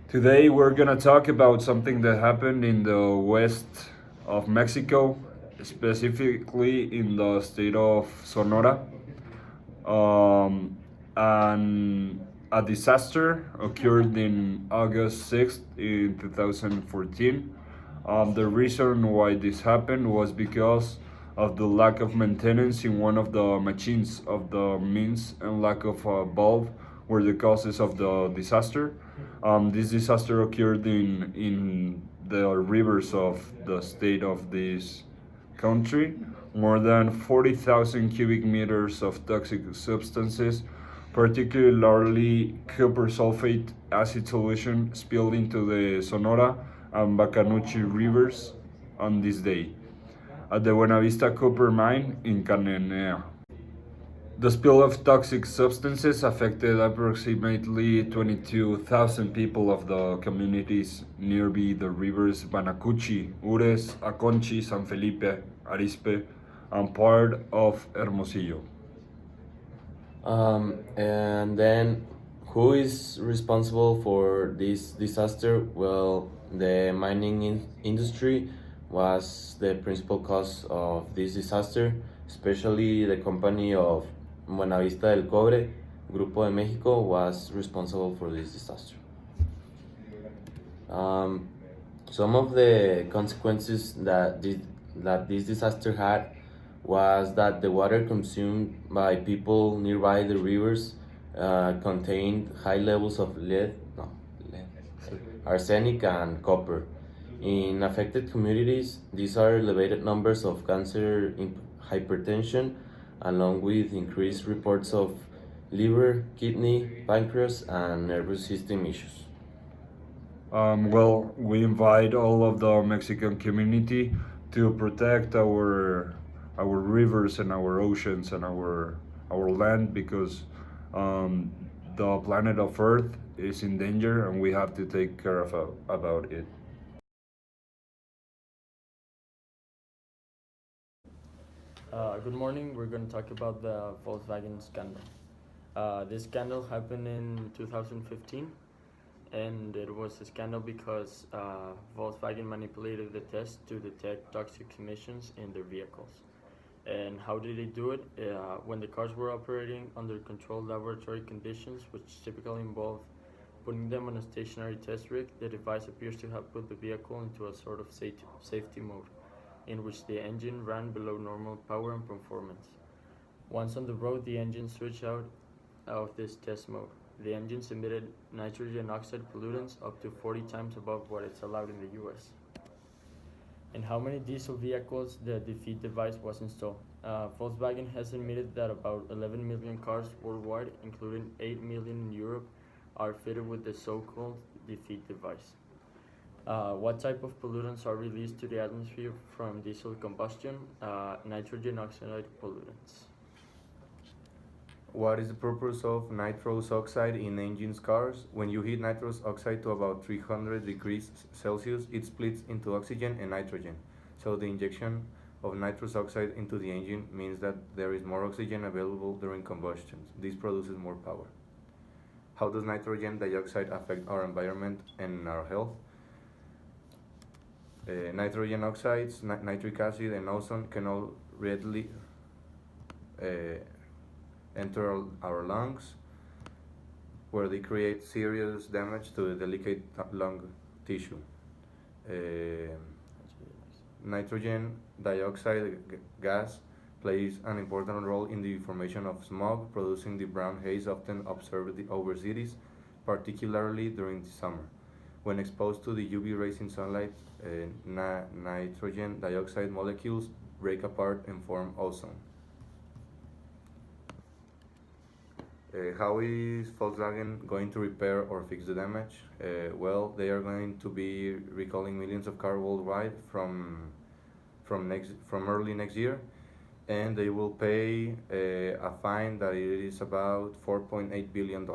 Today we're gonna talk about something that happened in the west of Mexico, specifically in the state of Sonora. And a disaster occurred in August 6th in 2014. The reason why this happened was because of the lack of maintenance in one of the machines of the means and lack of a valve were the causes of the disaster. This disaster occurred in the rivers of the state of this country. More than 40,000 cubic meters of toxic substances, particularly copper sulfate acid solution, spilled into the Sonora and Bacanuchi rivers on this day at the Buenavista copper mine in Cananea. The spill of toxic substances affected approximately 22,000 people of the communities nearby the rivers Banacuchi, Ures, Aconchi, San Felipe, Arispe, and part of Hermosillo. And then, who is responsible for this disaster? Well, the mining industry was the principal cause of this disaster, especially the company of Buenavista del Cobre, Grupo de México, was responsible for this disaster. Um, some of the consequences that this disaster had was that the water consumed by people nearby the rivers contained high levels of lead, arsenic, and copper. In affected communities, these are elevated numbers of cancer, hypertension, along with increased reports of liver, kidney, pancreas, and nervous system issues. Well, we invite all of the Mexican community to protect our rivers and our oceans and our land because um, the planet of Earth is in danger and we have to take care of about it. Good morning. We're going to talk about the Volkswagen scandal. This scandal happened in 2015, and it was a scandal because Volkswagen manipulated the test to detect toxic emissions in their vehicles. And how did they do it? When the cars were operating under controlled laboratory conditions, which typically involve putting them on a stationary test rig, the device appears to have put the vehicle into a sort of safety mode, in which the engine ran below normal power and performance. Once on the road, the engine switched out of this test mode. The engines emitted nitrogen oxide pollutants up to 40 times above what is allowed in the US. In how many diesel vehicles the defeat device was installed? Volkswagen has admitted that about 11 million cars worldwide, including 8 million in Europe, are fitted with the so-called defeat device. What type of pollutants are released to the atmosphere from diesel combustion? Nitrogen oxide pollutants. What is the purpose of nitrous oxide in engines cars? When you heat nitrous oxide to about 300 degrees Celsius, it splits into oxygen and nitrogen. So the injection of nitrous oxide into the engine means that there is more oxygen available during combustion. This produces more power. How does nitrogen dioxide affect our environment and our health? Nitrogen oxides, nitric acid, and ozone can all readily enter our lungs, where they create serious damage to the delicate lung tissue. Nitrogen dioxide gas plays an important role in the formation of smog, producing the brown haze often observed over cities, particularly during the summer. When exposed to the UV rays in sunlight, nitrogen dioxide molecules break apart and form ozone. How is Volkswagen going to repair or fix the damage? Well, they are going to be recalling millions of cars worldwide from early next year, and they will pay a fine that it is about $4.8 billion.